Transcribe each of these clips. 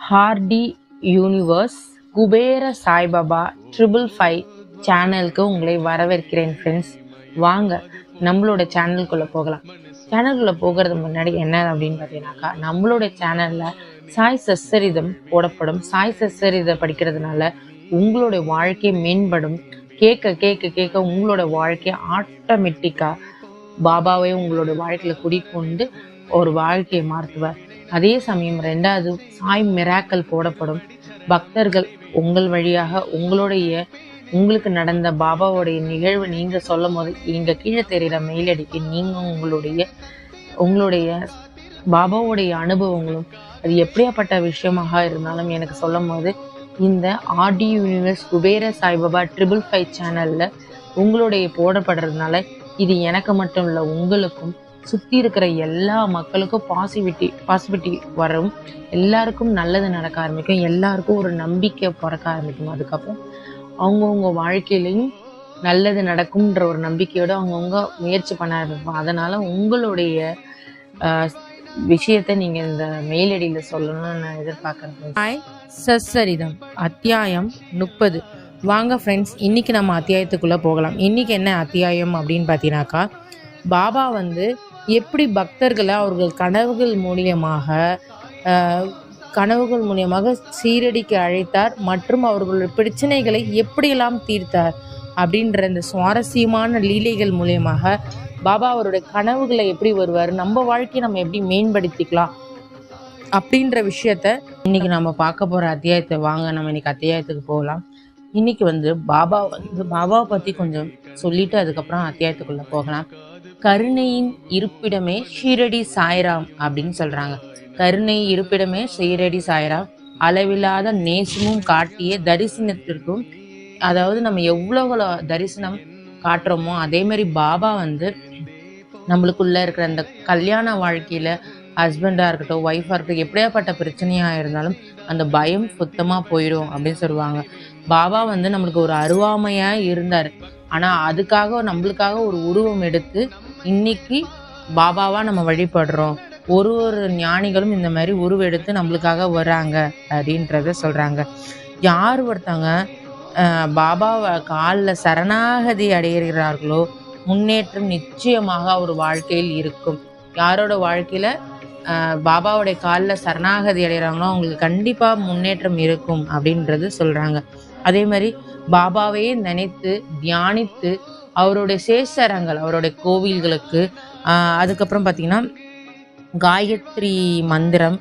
Hardy universe Kubera Saibaba 555 சேனலுக்கு உங்களை வரவேற்கிறேன் ஃப்ரெண்ட்ஸ். வாங்க நம்மளோட சேனலுக்குள்ளே போகலாம். சேனலுக்குள்ளே போகிறது முன்னாடி என்ன அப்படின்னு பார்த்தீங்கன்னாக்கா, நம்மளோட சேனலில் சாய் சச்சரிதம் போடப்படும். சாய் சச்சரிதம் படிக்கிறதுனால உங்களுடைய வாழ்க்கை மேம்படும். கேட்க கேட்க கேட்க உங்களோட வாழ்க்கையை ஆட்டோமேட்டிக்காக பாபாவே உங்களோட வாழ்க்கையில் குடிக்கொண்டு ஒரு வாழ்க்கையை மாற்றுவார். அதே சமயம் 2வது சாய் மிராக்கல் போடப்படும். பக்தர்கள் உங்கள் வழியாக உங்களுக்கு நடந்த பாபாவுடைய நிகழ்வு நீங்கள் சொல்லும் போது இங்கே கீழே தெரிகிற மெயிலடிக்கு நீங்கள் உங்களுடைய பாபாவுடைய அனுபவங்களும் அது எப்படியாப்பட்ட விஷயமாக இருந்தாலும் எனக்கு சொல்லும் போது இந்த ஆர்டி யூனிவர்ஸ் குபேர சாய்பாபா 555 சேனலில் உங்களுடைய போடப்படுறதுனால இது எனக்கு மட்டும் இல்லை, உங்களுக்கும் சுற்றி இருக்கிற எல்லா மக்களுக்கும் பாசிபிலிட்டி வரும். எல்லாருக்கும் நல்லது நடக்க ஆரம்பிக்கும். எல்லாருக்கும் ஒரு நம்பிக்கை பிறக்க ஆரம்பிக்கும். அதுக்கப்புறம் அவங்கவுங்க வாழ்க்கையிலையும் நல்லது நடக்கும்ன்ற ஒரு நம்பிக்கையோடு அவங்கவுங்க முயற்சி பண்ண ஆரம்பிப்போம். அதனால் உங்களுடைய விஷயத்தை நீங்கள் இந்த மெயில் ஐடியில் சொல்லணும்னு நான் எதிர்பார்க்குறேன். சாய் சச்சரிதம் அத்தியாயம் 30. வாங்க ஃப்ரெண்ட்ஸ், இன்றைக்கி நம்ம அத்தியாயத்துக்குள்ளே போகலாம். இன்றைக்கி என்ன அத்தியாயம் அப்படின்னு பார்த்தீங்கன்னாக்கா, பாபா எப்படி பக்தர்களை அவர்கள் கனவுகள் மூலியமாக சீரடிக்கு அழைத்தார் மற்றும் அவர்களுடைய பிரச்சனைகளை எப்படியெல்லாம் தீர்த்தார் அப்படின்ற இந்த சுவாரஸ்யமான லீலைகள் மூலியமாக பாபா அவருடைய கனவுகளை எப்படி வருவார், நம்ம வாழ்க்கையை நம்ம எப்படி மேம்படுத்திக்கலாம் அப்படின்ற விஷயத்த இன்னைக்கு நம்ம பார்க்க போகிற அத்தியாயத்தை வாங்க நம்ம இன்னைக்கு அத்தியாயத்துக்கு போகலாம். இன்னைக்கு பாபாவை பற்றி கொஞ்சம் சொல்லிட்டு அதுக்கப்புறம் அத்தியாயத்துக்குள்ளே போகலாம். கருணையின் இருப்பிடமே ஷீரடி சாய்ராம் அப்படின்னு சொல்கிறாங்க. கருணை இருப்பிடமே ஷீரடி சாய்ராம். அளவில்லாத நேசமும் காட்டிய தரிசனத்திற்கும், அதாவது நம்ம எவ்வளோ தரிசனம் காட்டுறோமோ அதே மாதிரி பாபா நம்மளுக்குள்ளே இருக்கிற அந்த கல்யாண வாழ்க்கையில் ஹஸ்பண்டாக இருக்கட்டும், ஒய்ஃபாக இருக்கட்டும், எப்படியாப்பட்ட பிரச்சனையாக இருந்தாலும் அந்த பயம் சுத்தமாக போயிடும் அப்படின்னு சொல்லுவாங்க. பாபா நம்மளுக்கு ஒரு அருவாமையாக இருந்தார். ஆனால் நம்மளுக்காக ஒரு உருவம் எடுத்து இன்னைக்கு பாபாவாக நம்ம வழிபடுறோம். ஒரு ஞானிகளும் இந்த மாதிரி உருவெடுத்து நம்மளுக்காக வராங்க அப்படின்றத சொல்கிறாங்க. யார் ஒருத்தவங்க பாபாவை காலில் சரணாகதி அடைகிறார்களோ முன்னேற்றம் நிச்சயமாக ஒரு வாழ்க்கையில் இருக்கும். யாரோட வாழ்க்கையில் பாபாவுடைய காலில் சரணாகதி அடைகிறாங்களோ அவங்களுக்கு கண்டிப்பாக முன்னேற்றம் இருக்கும் அப்படின்றது சொல்கிறாங்க. அதே மாதிரி பாபாவையே நினைத்து தியானித்து அவருடைய சேஷரங்கள், அவருடைய கோவில்களுக்கு அதுக்கப்புறம் பார்த்திங்கன்னா காயத்ரி மந்திரம்,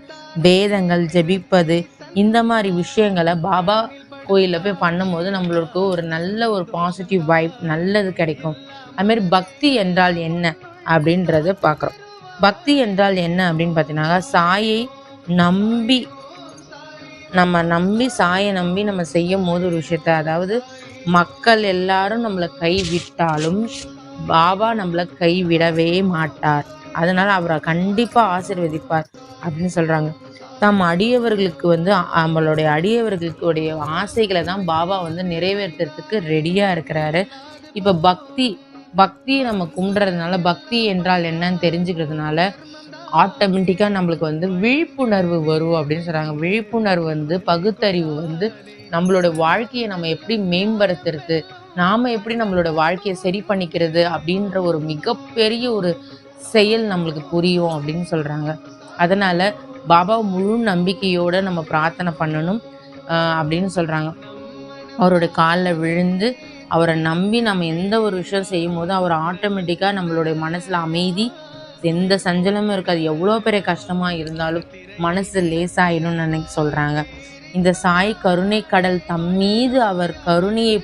வேதங்கள் ஜெபிப்பது, இந்த மாதிரி விஷயங்களை பாபா கோயிலில் போய் பண்ணும்போது நம்மளுக்கு ஒரு நல்ல ஒரு பாசிட்டிவ் வைப் நல்லது கிடைக்கும். அதுமாரி பக்தி என்றால் என்ன அப்படின்றத பார்க்குறோம். பக்தி என்றால் என்ன அப்படின்னு பார்த்தீங்கன்னா, சாயை நம்பி நம்ம செய்யும் போது ஒரு விஷயத்த, அதாவது மக்கள் எல்லாரும் நம்மளை கைவிட்டாலும் பாபா நம்மளை கைவிடவே மாட்டார். அதனால அவரை கண்டிப்பாக ஆசீர்வதிப்பார் அப்படின்னு சொல்கிறாங்க. அடியவர்களுக்கு நம்மளுடைய அடியவர்களுடைய ஆசைகளை தான் பாபா நிறைவேற்றுறதுக்கு ரெடியாக இருக்கிறாரு. இப்போ பக்தியை நம்ம கும்பிட்றதுனால, பக்தி என்றால் என்னன்னு தெரிஞ்சுக்கிறதுனால ஆட்டோமேட்டிக்காக நம்மளுக்கு விழிப்புணர்வு வரும் அப்படின்னு சொல்கிறாங்க. விழிப்புணர்வு பகுத்தறிவு நம்மளோட வாழ்க்கையை நம்ம எப்படி மேம்படுத்துறது, நாம் எப்படி நம்மளோட வாழ்க்கையை சரி பண்ணிக்கிறது அப்படின்ற ஒரு மிகப்பெரிய ஒரு செயல் நம்மளுக்கு புரியும் அப்படின்னு சொல்கிறாங்க. அதனால் பாபா முழு நம்பிக்கையோடு நம்ம பிரார்த்தனை பண்ணணும் அப்படின்னு சொல்கிறாங்க. அவரோட காலில் விழுந்து அவரை நம்பி நம்ம எந்த ஒரு விஷயம் செய்யும் போது அவர் ஆட்டோமேட்டிக்காக நம்மளுடைய மனசில் அமைதி, எந்த சஞ்சலமும் இருக்காது. எவ்வளோ பெரிய கஷ்டமாக இருந்தாலும் மனசு லேசாயிடும்னு நினைக்க சொல்கிறாங்க. இந்த சாய் கருணை கடல் தம்மீது அவர் கருணையை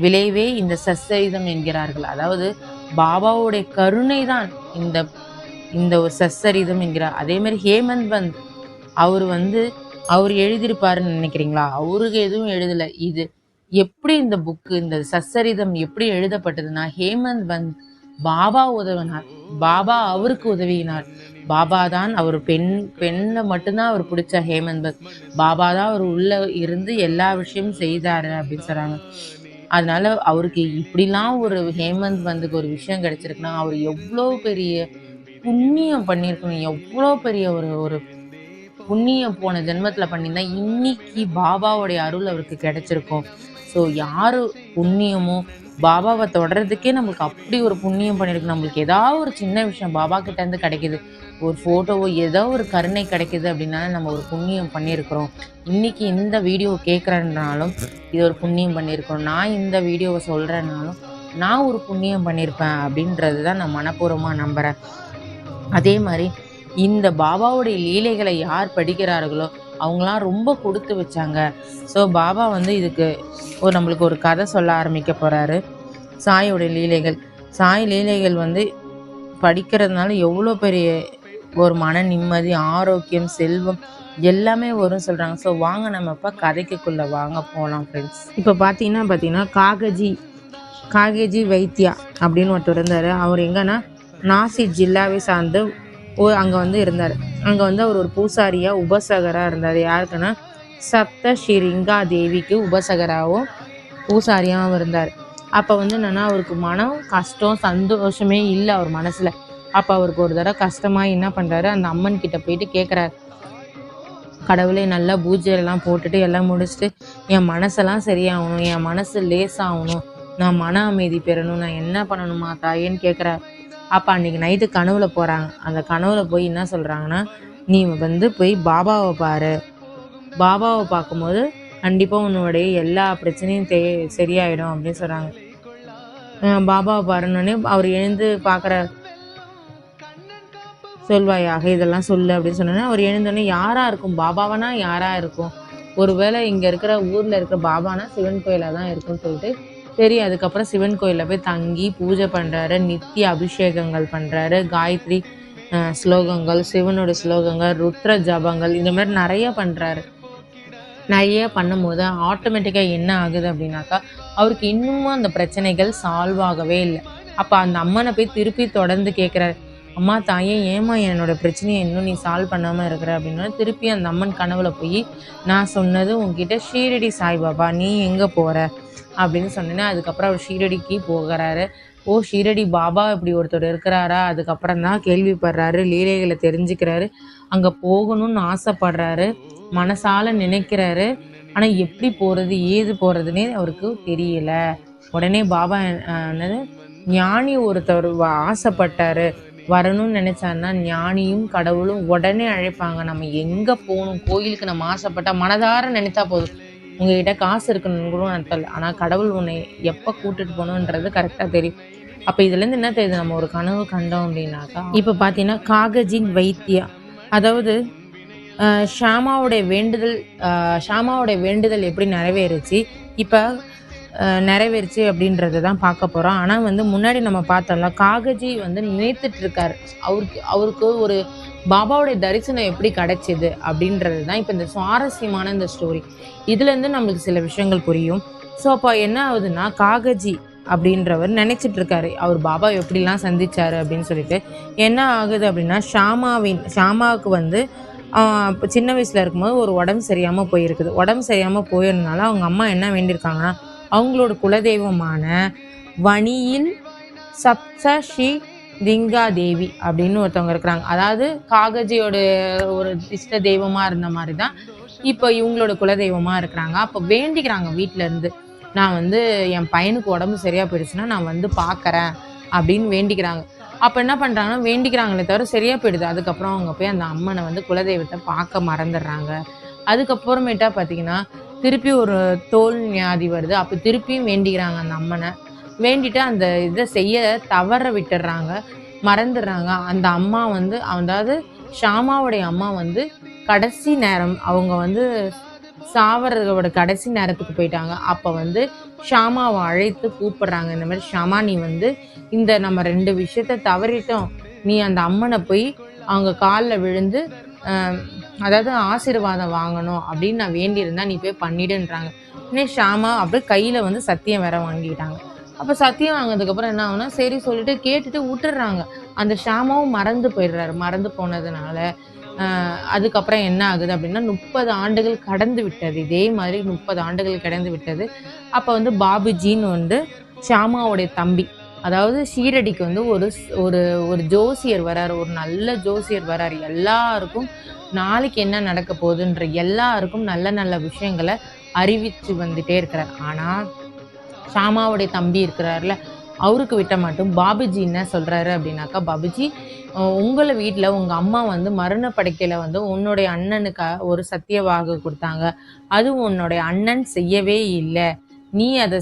விளைவே இந்த சச்சரிதம் என்கிறார்கள். அதாவது பாபாவுடைய கருணை தான் இந்த சச்சரிதம் என்கிறார். அதே மாதிரி ஹேமந்த் அவர் எழுதியிருப்பாருன்னு நினைக்கிறீங்களா? அவருக்கு எதுவும் எழுதலை. இது எப்படி இந்த புக்கு, இந்த சச்சரிதம் எப்படி எழுதப்பட்டதுன்னா, ஹேமந்த் பாபா உதவினார், பாபா அவருக்கு உதவினார். பாபா தான் அவர் பெண்ணை மட்டும்தான் அவர் பிடிச்ச ஹேமந்த், பாபா தான் அவர் உள்ள இருந்து எல்லா விஷயமும் செய்தாரு அப்படின்னு சொல்றாங்க. அதனால அவருக்கு இப்படிலாம் ஒரு ஹேமந்த் ஒரு விஷயம் கிடைச்சிருக்குன்னா அவர் எவ்வளோ பெரிய புண்ணியம் பண்ணியிருக்கணும், எவ்வளோ பெரிய ஒரு புண்ணியம் போன ஜென்மத்தில் பண்ணியிருந்தா இன்னைக்கு பாபாவுடைய அருள் அவருக்கு கிடைச்சிருக்கும். ஸோ யார் புண்ணியமோ பாபாவை தொடர்றதுக்கே நம்மளுக்கு அப்படி ஒரு புண்ணியம் பண்ணியிருக்கு. நம்மளுக்கு ஏதாவது ஒரு சின்ன விஷயம் பாபா கிட்டேருந்து கிடைக்கிது, ஒரு ஃபோட்டோவோ ஏதோ ஒரு கருணை கிடைக்கிது அப்படின்னா நம்ம ஒரு புண்ணியம் பண்ணியிருக்கிறோம். இன்றைக்கி இந்த வீடியோ கேட்குறேன்னாலும் இது ஒரு புண்ணியம் பண்ணியிருக்கிறோம். நான் இந்த வீடியோவை சொல்கிறேன்னாலும் நான் ஒரு புண்ணியம் பண்ணியிருப்பேன் அப்படின்றது தான் நான் மனப்பூர்வமாக நம்புகிறேன். அதே மாதிரி இந்த பாபாவுடைய லீலைகளை யார் படிக்கிறார்களோ அவங்களாம் ரொம்ப கொடுத்து வச்சாங்க. ஸோ பாபா வந்து இதுக்கு நம்மளுக்கு ஒரு கதை சொல்ல ஆரம்பிக்க போகிறாரு. சாயோடைய லீலைகள். சாய் லீலைகள் வந்து படிக்கிறதுனால எவ்வளோ பெரிய ஒரு மன நிம்மதி, ஆரோக்கியம், செல்வம் எல்லாமே வரும்னு சொல்கிறாங்க. ஸோ வாங்க நம்ம இப்போ கதைக்குள்ளே வாங்க போகலாம் ஃப்ரெண்ட்ஸ். இப்போ பார்த்தீங்கன்னா காகேஜி வைத்தியா அப்படின்னு ஒருத்தர் இருந்தார். அவர் எங்கன்னா நாசிக் ஜில்லாவை சார்ந்து அங்கே வந்து இருந்தார். அங்கே வந்து அவர் ஒரு பூசாரியாக உபசகராக இருந்தார். யாருக்குன்னா சப்தஸ்ரீங்கா தேவிக்கு உபசகராகவும் பூசாரியாகவும் இருந்தார். அப்போ வந்து என்னென்னா அவருக்கு மனம் கஷ்டம், சந்தோஷமே இல்லை அவர் மனசில். அப்போ அவருக்கு ஒரு தடவை கஷ்டமாக என்ன பண்ணுறாரு, அந்த அம்மன் கிட்ட போயிட்டு கேட்குறாரு, கடவுளே நல்லா பூஜையெல்லாம் போட்டுட்டு எல்லாம் முடிச்சுட்டு என் மனசெல்லாம் சரியாகணும், என் மனசு லேசாகணும், நான் மன அமைதி பெறணும், நான் என்ன பண்ணணுமா தாயேன்னு கேட்குறாரு. அப்போ அன்றைக்கி நைட்டு கனவுல போகிறாங்க. அந்த கனவுல போய் என்ன சொல்கிறாங்கன்னா, நீ வந்து போய் பாபாவை பாரு, பாபாவை பார்க்கும்போது கண்டிப்பாக உன்னுடைய எல்லா பிரச்சனையும் சரியாயிடும் அப்படின்னு சொல்கிறாங்க. பாபாவை பாருன்னொடனே அவர் எழுந்து பார்க்குற, சொல்வாயாக இதெல்லாம் சொல்லு அப்படின்னு சொன்னோன்னே அவர் எழுந்தோடனே யாராக இருக்கும், பாபாவானா யாராக இருக்கும், ஒருவேளை இங்கே இருக்கிற ஊரில் இருக்கிற பாபானா சிவன் கோயிலாக தான் இருக்குன்னு சொல்லிட்டு சரி. அதுக்கப்புறம் சிவன் கோயிலில் போய் தங்கி பூஜை பண்ணுறாரு, நித்திய அபிஷேகங்கள் பண்ணுறாரு, காயத்ரி ஸ்லோகங்கள், சிவனோட ஸ்லோகங்கள், ருத்ர ஜபங்கள், இந்த மாதிரி நிறைய பண்ணுறாரு. நிறைய பண்ணும்போது ஆட்டோமேட்டிக்காக என்ன ஆகுது அப்படின்னாக்கா அவருக்கு இன்னமும் அந்த பிரச்சனைகள் சால்வ் ஆகவே இல்லை. அப்போ அந்த அம்மனை போய் திருப்பி தொடர்ந்து கேட்குறாரு, அம்மா தாயே ஏமா என்னோடய பிரச்சனையை இன்னும் நீ சால்வ் பண்ணாமல் இருக்கிற அப்படின்னா, திருப்பி அந்த அம்மன் கனவுல போய் நான் சொன்னது உங்ககிட்ட ஷீரடி சாய்பாபா நீ எங்கே போகிற அப்படின்னு சொன்னேன்னா, அதுக்கப்புறம் அவர் ஷீரடிக்கு போகிறாரு. ஷீரடி பாபா இப்படி ஒருத்தர் இருக்கிறாரா, அதுக்கப்புறம் தான் கேள்விப்படுறாரு, லீலைகளை தெரிஞ்சுக்கிறாரு, அங்கே போகணும்னு ஆசைப்படுறாரு, மனசால நினைக்கிறாரு. ஆனால் எப்படி போகிறது ஏது போகிறதுனே அவருக்கு தெரியல. உடனே பாபா என்னது ஞானி ஒருத்தர் ஆசைப்பட்டாரு, வரணும்னு நினச்சாருன்னா ஞானியும் கடவுளும் உடனே அழைப்பாங்க. நம்ம எங்கே போகணும், கோயிலுக்கு நம்ம ஆசைப்பட்டால் மனதார நினைத்தா போதும். உங்ககிட்ட காசு இருக்கணும்னு கூட அர்த்தம், ஆனால் கடவுள் உன்னை எப்போ கூட்டிட்டு போகணுன்றது கரெக்டாக தெரியும். அப்போ இதுலேருந்து என்ன தெரியுது, நம்ம ஒரு கனவு கண்டோம் அப்படின்னாக்கா இப்போ பார்த்தீங்கன்னா காகஜின் வைத்தியா, அதாவது ஷாமாவுடைய வேண்டுதல் எப்படி நிறைவேறுச்சு, இப்போ நிறைவேறுச்சு அப்படின்றத தான் பார்க்க போகிறோம். ஆனால் வந்து முன்னாடி நம்ம பார்த்தோம்ல, காகஜி வந்து நினைத்துட்டு இருக்காரு, அவருக்கு ஒரு பாபாவுடைய தரிசனம் எப்படி கிடைச்சிது அப்படின்றது தான் இப்போ இந்த சுவாரஸ்யமான இந்த ஸ்டோரி. இதுலேருந்து நம்மளுக்கு சில விஷயங்கள் புரியும். ஸோ அப்போ என்ன ஆகுதுன்னா, காகஜி அப்படின்றவர் நினச்சிட்டு இருக்காரு அவர் பாபா எப்படிலாம் சந்திச்சாரு அப்படின்னு சொல்லிட்டு. என்ன ஆகுது அப்படின்னா, ஷாமாவுக்கு வந்து சின்ன வயசில் இருக்கும்போது ஒரு உடம்பு சரியாமல் போயிருக்குது. உடம்பு சரியாமல் போயிருந்தனால அவங்க அம்மா என்ன வேண்டியிருக்காங்கன்னா, அவங்களோட குலதெய்வமான வணியில் சப்தஸ்ரீ லிங்கா தேவி அப்படின்னு ஒருத்தவங்க இருக்கிறாங்க. அதாவது காகஜியோட ஒரு இஷ்ட தெய்வமாக இருந்த மாதிரி தான் இப்போ இவங்களோட குலதெய்வமாக இருக்கிறாங்க. அப்போ வேண்டிக்கிறாங்க வீட்டிலேருந்து, நான் வந்து என் பையனுக்கு உடம்பு சரியாக போயிடுச்சுன்னா நான் வந்து பார்க்குறேன் அப்படின்னு வேண்டிக்கிறாங்க. அப்போ என்ன பண்ணுறாங்கன்னா, வேண்டிக்கிறாங்களே தவிர சரியாக போயிடுது. அதுக்கப்புறம் அவங்க போய் அந்த அம்மனை வந்து குலதெய்வத்தை பார்க்க மறந்துடுறாங்க. அதுக்கப்புறமேட்டா பார்த்தீங்கன்னா திருப்பி ஒரு தோல் வியாதி வருது. அப்போ திருப்பியும் வேண்டிக்கிறாங்க அந்த அம்மனை. வேண்டிட்டு அந்த இதை செய்ய தவற விட்டுடுறாங்க, மறந்துடுறாங்க. அந்த அம்மா வந்து, அதாவது ஷாமாவுடைய அம்மா வந்து கடைசி நேரம் அவங்க வந்து சாவறதோட கடைசி நேரத்துக்கு போயிட்டாங்க. அப்போ வந்து ஷாமாவை அழைத்து கூப்பிடுறாங்க, இந்த மாதிரி ஷாமா நீ வந்து இந்த நம்ம 2 விஷயத்த தவறிட்டோம், நீ அந்த அம்மனை போய் அவங்க காலில் விழுந்து அதாவது ஆசீர்வாதம் வாங்கணும் அப்படின்னு நான் வேண்டியிருந்தா நீ போய் பண்ணிடுன்றாங்க. இன்னும் ஷாமா அப்படியே கையில் வந்து சத்தியம் வேற வாங்கிக்கிட்டாங்க. அப்போ சத்தியம் வாங்கினதுக்கப்புறம் என்ன ஆகுனா, சரி சொல்லிட்டு கேட்டுட்டு விட்டுடுறாங்க. அந்த ஷாமாவும் மறந்து போயிடுறாரு. மறந்து போனதுனால அதுக்கப்புறம் என்ன ஆகுது அப்படின்னா, 30 ஆண்டுகள் கடந்து விட்டது. இதே மாதிரி 30 ஆண்டுகள் கடந்து விட்டது. அப்போ வந்து பாபுஜின்னு வந்து ஷாமாவுடைய தம்பி, அதாவது ஷீரடிக்கு வந்து ஒரு ஒரு ஒரு ஜோசியர் வராரு, ஒரு நல்ல ஜோசியர் வராரு. எல்லாருக்கும் நாளைக்கு என்ன நடக்க போகுதுன்ற எல்லாருக்கும் நல்ல நல்ல விஷயங்களை அறிவிச்சு வந்துட்டே இருக்கிறார். ஆனால் ஷாமாவுடைய தம்பி இருக்கிறார்ல, அவருக்கு விட்ட மட்டும் பாபுஜி என்ன சொல்கிறாரு அப்படின்னாக்கா, பாபுஜி உங்களை வீட்டில் உங்கள் அம்மா வந்து மரண படுக்கையில் வந்து உன்னுடைய அண்ணனுக்கு ஒரு சத்தியவாக்கு கொடுத்தாங்க. அது உன்னுடைய அண்ணன் செய்யவே இல்லை. நீ அதை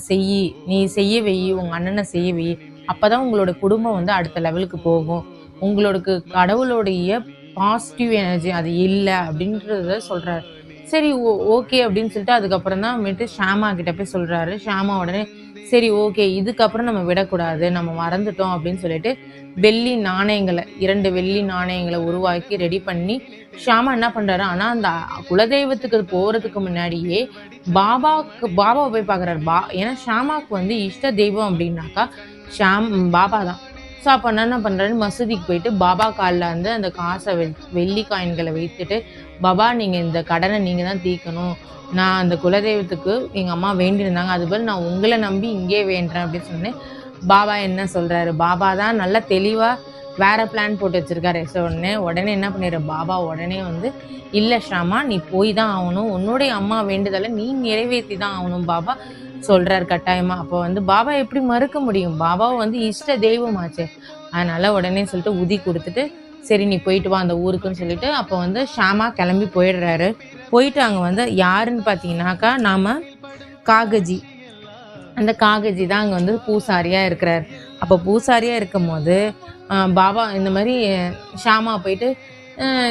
நீ செய்ய வை, உங்கள் அண்ணனை செய்ய வை. அப்போ தான் உங்களோட குடும்பம் வந்து அடுத்த லெவலுக்கு போகும். உங்களுக்கு கடவுளுடைய பாசிட்டிவ் எனர்ஜி அது இல்லை அப்படின்றத சொல்கிறாரு. சரி ஓகே அப்படின்னு சொல்லிட்டு அதுக்கப்புறம் தான் வந்துட்டு ஷாமா கிட்ட போய் சொல்கிறாரு. ஷாமா உடனே சரி ஓகே, இதுக்கப்புறம் நம்ம விடக்கூடாது, நம்ம மறந்துட்டோம் அப்படின்னு சொல்லிட்டு வெள்ளி நாணயங்களை 2 வெள்ளி நாணயங்களை உருவாக்கி ரெடி பண்ணி ஷாமா என்ன பண்ணுறாரு, ஆனால் அந்த குலதெய்வத்துக்கு போகிறதுக்கு முன்னாடியே பாபாவை போய் பார்க்குறாரு. ஏன்னா ஷாமாவுக்கு வந்து இஷ்ட தெய்வம் அப்படின்னாக்கா பாபா தான். ஸோ அப்போ என்ன பண்ணுறாரு, மசூதிக்கு போயிட்டு பாபா காலில் வந்து அந்த காசை வெள்ளி காயின்களை வைத்துட்டு, பாபா நீங்கள் இந்த கடனை நீங்கள் தான் தீர்க்கணும், நான் அந்த குலதெய்வத்துக்கு எங்கள் அம்மா வேண்டியிருந்தாங்க, அதுபோல் நான் உங்களை நம்பி இங்கே வேண்டுறேன் அப்படின்னு சொன்னேன். பாபா என்ன சொல்கிறாரு, பாபா தான் நல்லா தெளிவாக வேறு பிளான் போட்டு வச்சுருக்காரு. ஸோ உடனே என்ன பண்ணிடுற, பாபா உடனே வந்து இல்லை ஷாமா நீ போய் தான் ஆகணும், உன்னுடைய அம்மா வேண்டுதலை நீ நிறைவேற்றி தான் ஆகணும் பாபா சொல்கிறார் கட்டாயமாக. அப்போ வந்து பாபா எப்படி மறுக்க முடியும், பாபாவை வந்து இஷ்ட தெய்வமாச்சு. அதனால் உடனே சொல்லிட்டு உதி கொடுத்துட்டு சரி நீ போயிட்டு வா அந்த ஊருக்குன்னு சொல்லிட்டு அப்போ வந்து ஷாமா கிளம்பி போயிடுறாரு. போயிட்டு அங்கே வந்து யாருன்னு பார்த்தீங்கன்னாக்கா நாம் காகஜி, அந்த காகஜி தான் அங்கே வந்து பூசாரியாக இருக்கிறார். அப்போ பூசாரியாக இருக்கும் போது பாபா இந்த மாதிரி ஷாமா போயிட்டு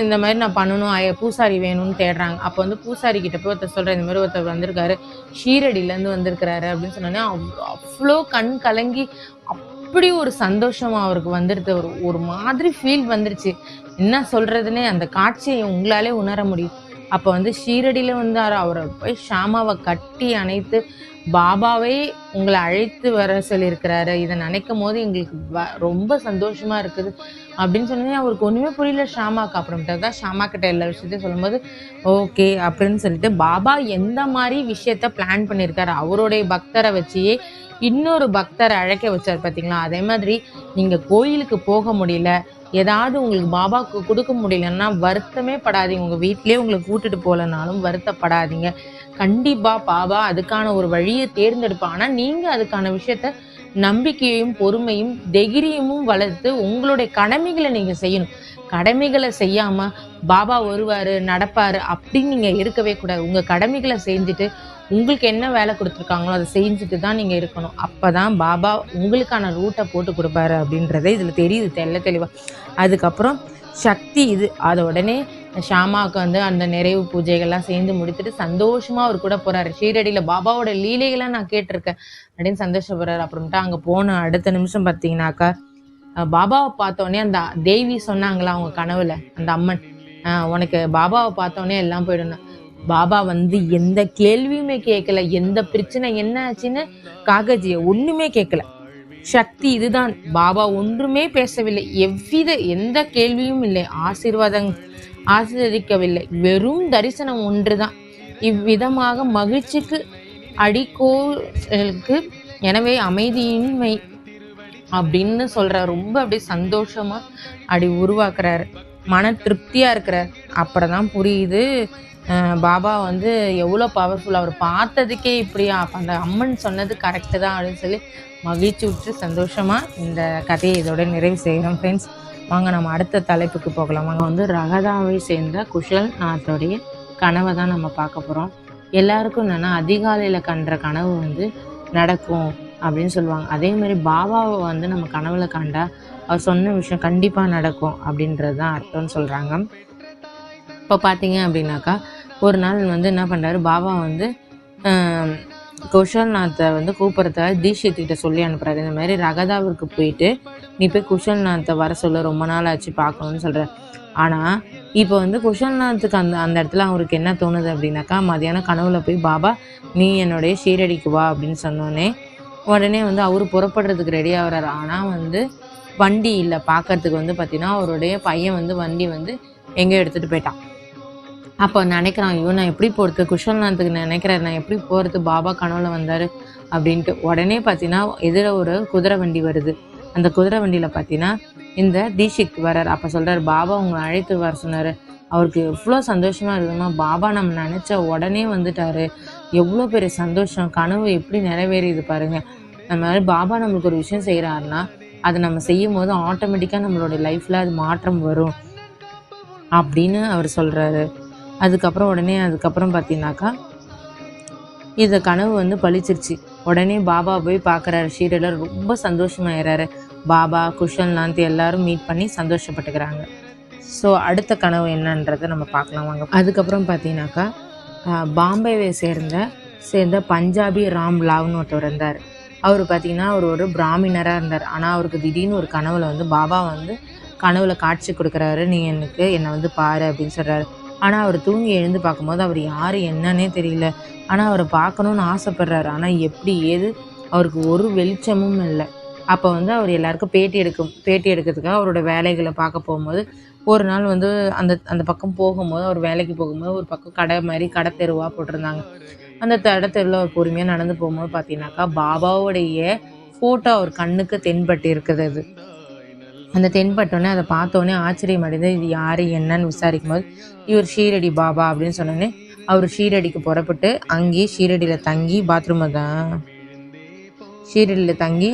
இந்த மாதிரி நான் பண்ணணும், பூசாரி வேணும்னு தேடுறாங்க. அப்போ வந்து பூசாரி கிட்ட போய் ஒருத்தர் சொல்கிறேன், இந்த மாதிரி ஒருத்தர் வந்திருக்காரு, ஷீரடியிலேருந்து வந்திருக்கிறாரு அப்படின்னு சொன்னோன்னே அவ்வளோ கண் கலங்கி அப்படி ஒரு சந்தோஷமா அவருக்கு வந்துடுது. ஒரு மாதிரி ஃபீல் வந்துருச்சு, என்ன சொல்கிறதுனே அந்த காட்சியை உங்களாலே உணர முடியும். அப்போ வந்து ஷீரடியில் வந்தார், அவரை போய் ஷாமாவை கட்டி அணைத்து பாபாவே உங்களை அழைத்து வர சொல்லியிருக்கிறாரு, இதை நினைக்கும் போது எங்களுக்கு ரொம்ப சந்தோஷமா இருக்குது அப்படின்னு சொன்னே அவருக்கு ஒன்றுமே புரியல ஷாமாக்கு. அப்புறமேட்டு தான் ஷாமா கிட்ட எல்லா விஷயத்தையும் சொல்லும்போது ஓகே அப்படின்னு சொல்லிட்டு பாபா எந்த மாதிரி விஷயத்த பிளான் பண்ணியிருக்காரு, அவருடைய பக்தரை வச்சியே இன்னொரு பக்தரை அழைக்க வச்சார் பார்த்தீங்களா. அதே மாதிரி நீங்கள் கோயிலுக்கு போக முடியல, ஏதாவது உங்களுக்கு பாபாவுக்கு கொடுக்க முடியலன்னா வருத்தமே படாதீங்க, உங்கள் வீட்டிலே உங்களை கூட்டுட்டு போகலனாலும் வருத்தப்படாதீங்க. கண்டிப்பாக பாபா அதுக்கான ஒரு வழியை தேர்ந்தெடுப்பான். ஆனால் நீங்கள் அதுக்கான விஷயத்த நம்பிக்கையையும் பொறுமையும் தைரியமும் வளர்த்து உங்களுடைய கடமைகளை நீங்கள் செய்யணும். கடமைகளை செய்யாமல் பாபா வருவார் நடப்பார் அப்படின்னு நீங்கள் இருக்கவே கூடாது. உங்கள் கடமைகளை செஞ்சுட்டு உங்களுக்கு என்ன வேலை கொடுத்துருக்காங்களோ அதை செஞ்சுட்டு தான் நீங்கள் இருக்கணும். அப்போ தான் பாபா உங்களுக்கான ரூட்டை போட்டு கொடுப்பாரு அப்படின்றத இதில் தெரியுது தெளிவாக. அதுக்கப்புறம் சக்தி இது அதை உடனே ஷாமாவுக்கு வந்து அந்த நிறைவு பூஜைகள்லாம் சேர்ந்து முடித்துட்டு சந்தோஷமாக அவர் கூட போகிறாரு. ஷீரடியில் பாபாவோட லீலைகளை நான் கேட்டிருக்கேன் அப்படின்னு சந்தோஷப்படுறாரு. அப்புறமேட்டா அங்கே போன அடுத்த நிமிஷம் பார்த்தீங்கன்னாக்கா பாபாவை பார்த்தோன்னே அந்த தேவி சொன்னாங்களா அவங்க கனவுல அந்த அம்மன், உனக்கு பாபாவை பார்த்தோன்னே எல்லாம் போயிடணும். பாபா வந்து எந்த கேள்வியுமே கேட்கல, எந்த பிரச்சனை என்ன ஆச்சுன்னு காகஜியை ஒன்றுமே கேட்கல. சக்தி இதுதான், பாபா ஒன்றுமே பேசவில்லை, எந்த கேள்வியும் இல்லை, ஆசீர்வதிக்கவில்லை, வெறும் தரிசனம் ஒன்றுதான். இவ்விதமாக மகிழ்ச்சிக்கு அடிக்கோளுக்கு எனவே அமைதியின்மை அப்படின்னு சொல்கிறார். ரொம்ப அப்படியே சந்தோஷமா அப்படி உருவாக்குறாரு, மன திருப்தியாக இருக்கிறார். அப்புறம் தான் புரியுது பாபா வந்து எவ்வளோ பவர்ஃபுல், அவர் பார்த்ததுக்கே இப்படியா, அப்போ அந்த அம்மன் சொன்னது கரெக்டு தான் அப்படின்னு சொல்லி மகிழ்ச்சி விட்டு சந்தோஷமாக இந்த கதையை இதோட நிறைவு செய்கிறோம். ஃப்ரெண்ட்ஸ் வாங்க நம்ம அடுத்த தலைப்புக்கு போகலாம். வாங்க வந்து ரகதாவை சேர்ந்த குஷல் நாத்தோடைய கனவை தான் நம்ம பார்க்க போகிறோம். எல்லாருக்கும் என்னென்னா அதிகாலையில் கண்ட கனவு வந்து நடக்கும் அப்படின்னு சொல்லுவாங்க. அதே மாதிரி பாபாவை வந்து நம்ம கனவுல கண்டா அவர் சொன்ன விஷயம் கண்டிப்பாக நடக்கும் அப்படின்றது தான் அர்த்தம்னு சொல்கிறாங்க. இப்போ பார்த்தீங்க அப்படின்னாக்கா ஒரு நாள் வந்து என்ன பண்ணுறாரு, பாபா வந்து குஷல்நாத்தை வந்து கூப்பிட்றதுக்காக தீட்சித்துக்கிட்ட சொல்லி அனுப்புகிறாரு. இந்த மாதிரி ரகதாவிற்கு போயிட்டு நீ போய் குஷல்நாத்தை வர சொல்ல, ரொம்ப நாள் ஆச்சு பார்க்கணும்னு சொல்கிறார். ஆனால் இப்போ வந்து குஷல்நாத்துக்கு அந்த இடத்துல அவருக்கு என்ன தோணுது அப்படின்னாக்கா, மதியானம் கனவுல போய் பாபா நீ என்னுடைய ஷீரடிக்கு வா அப்படின்னு சொன்னோன்னே உடனே வந்து அவர் புறப்படுறதுக்கு ரெடி ஆகிறாரு. ஆனால் வந்து வண்டி இல்லை பார்க்கறதுக்கு வந்து பார்த்தீங்கன்னா அவருடைய பையன் வந்து வண்டி வந்து எங்கேயோ எடுத்துகிட்டு போயிட்டான். அப்போ நினைக்கிறான், ஐயோ நான் எப்படி போகிறது, குஷல்நாத்துக்கு நினைக்கிறேன் நான் எப்படி போகிறது, பாபா கனவுல வந்தார் அப்படின்ட்டு. உடனே பார்த்தீங்கன்னா எதிர ஒரு குதிரை வண்டி வருது. அந்த குதிரை வண்டியில் பார்த்தீங்கன்னா இந்த தீட்சித் வரார். அப்போ சொல்கிறார், பாபா உங்களை அழைத்து வர சொன்னார். அவருக்கு எவ்வளோ சந்தோஷமாக இருக்குதுமா, பாபா நம்ம நினச்ச உடனே வந்துட்டார், எவ்வளோ பெரிய சந்தோஷம், கனவு எப்படி நிறைவேறியது பாருங்கள். நம்ம பாபா நம்மளுக்கு ஒரு விஷயம் செய்கிறாருன்னா அதை நம்ம செய்யும் போது ஆட்டோமேட்டிக்காக நம்மளோட லைஃப்பில் அது மாற்றம் வரும் அப்படின்னு அவர் சொல்கிறாரு. அதுக்கப்புறம் பார்த்தீங்கன்னாக்கா இந்த கனவு பளிச்சிருச்சு. உடனே பாபா போய் பார்க்குறாரு. ஷீரடியில் ரொம்ப சந்தோஷமாயிறாரு. பாபா, குஷல்நாந்த் எல்லாரும் மீட் பண்ணி சந்தோஷப்பட்டுக்கிறாங்க. ஸோ அடுத்த கனவு என்னன்றதை நம்ம பார்க்கலாம் வாங்க. அதுக்கப்புறம் பார்த்தீங்கன்னாக்கா பாம்பேவை சேர்ந்த பஞ்சாபி ராம் லாவ்னு ஒருத்தவர் இருந்தார். அவர் பார்த்திங்கன்னா அவர் ஒரு பிராமினராக இருந்தார். ஆனால் அவருக்கு திடீர்னு ஒரு கனவில் பாபா கனவுல காட்சி கொடுக்குறாரு. நீ என்னை பாரு அப்படின்னு சொல்கிறாரு. ஆனால் அவர் தூங்கி எழுந்து பார்க்கும்போது அவர் யார் என்னன்னே தெரியல. ஆனால் அவரை பார்க்கணுன்னு ஆசைப்படுறாரு. ஆனால் எப்படி ஏது அவருக்கு ஒரு வெளிச்சமும் இல்லை. அப்போ அவர் எல்லாருக்கும் பேட்டி எடுக்கிறதுக்காக அவரோட வேலைகளை பார்க்க போகும்போது ஒரு நாள் அந்த பக்கம் போகும்போது, அவர் வேலைக்கு போகும்போது ஒரு பக்கம் கடை தெருவாக போட்டிருந்தாங்க. அந்த தெருவில் அவர் பொறுமையாக நடந்து போகும்போது பார்த்தீங்கன்னாக்கா பாபாவுடைய ஃபோட்டோ அவர் கண்ணுக்கு தென்பட்டு இருக்குது. அது அந்த தென்பட்டோடனே அதை பார்த்தோன்னே ஆச்சரியம் அடைந்து இது யார் என்னன்னு விசாரிக்கும் போது இவர் ஷீரடி பாபா அப்படின்னு சொன்னோடனே அவர் ஷீரடிக்கு புறப்பட்டு அங்கேயே ஷீரடியில் தங்கி ஷீரடியில் தங்கி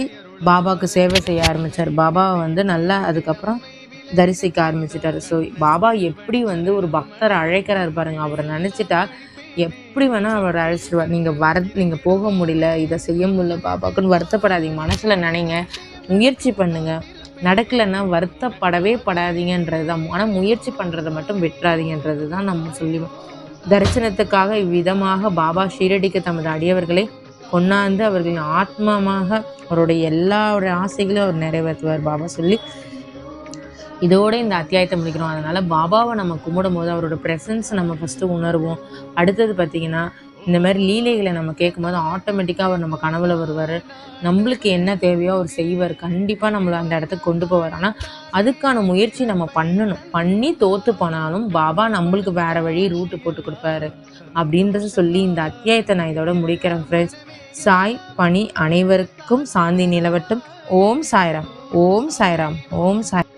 பாபாவுக்கு சேவை செய்ய ஆரம்பித்தார். பாபாவை நல்லா அதுக்கப்புறம் தரிசிக்க ஆரம்பிச்சிட்டாரு. ஸோ பாபா எப்படி ஒரு பக்தரை அழைக்கிறாரு பாருங்க. அவரை நினச்சிட்டா எப்படி வேணால் அவர் அழைச்சிடுவார். நீங்கள் போக முடியல, இதை செய்ய முடியல பாபாக்குன்னு வருத்தப்படாதீங்க. மனசில் நினைங்க, முயற்சி பண்ணுங்க. நடக்கலைன்னா வருத்தப்படவே படாதீங்கன்றது தான். ஆனால் முயற்சி பண்ணுறதை மட்டும் விட்டுறாதீங்கன்றது தான் நம்ம சொல்லுவோம். தரிசனத்துக்காக இவ்விதமாக பாபா ஷீரடிக்கு தமது அடியவர்களை கொண்டாந்து அவர்களின் ஆத்மமாக அவருடைய எல்லாருடைய ஆசைகளையும் அவர் நிறைவேற்றுவார் பாபா சொல்லி இதோட இந்த அத்தியாயத்தை முடிக்கிறோம். அதனால் பாபாவை நம்ம கும்பிடும் போது அவரோட ப்ரெசன்ஸ் நம்ம ஃபஸ்ட்டு உணர்வோம். அடுத்தது பார்த்திங்கன்னா இந்த மாதிரி லீலைகளை நம்ம கேட்கும்போது ஆட்டோமேட்டிக்காக அவர் நம்ம கனவுல வருவார். நம்மளுக்கு என்ன தேவையோ அவர் செய்வார். கண்டிப்பாக நம்மளை அந்த இடத்துக்கு கொண்டு போவார். ஆனால் அதுக்கான முயற்சி நம்ம பண்ணணும். பண்ணி தோற்று போனாலும் பாபா நம்மளுக்கு வேறு வழி ரூட்டு போட்டு கொடுப்பாரு அப்படின்றத சொல்லி இந்த அத்தியாயத்தை நான் இதோட முடிக்கிறேன் ஃப்ரெண்ட்ஸ். சாய் பணி அனைவருக்கும் சாந்தி நிலவட்டும். ஓம் சாய்ராம், ஓம் சாய்ராம், ஓம் சாய்.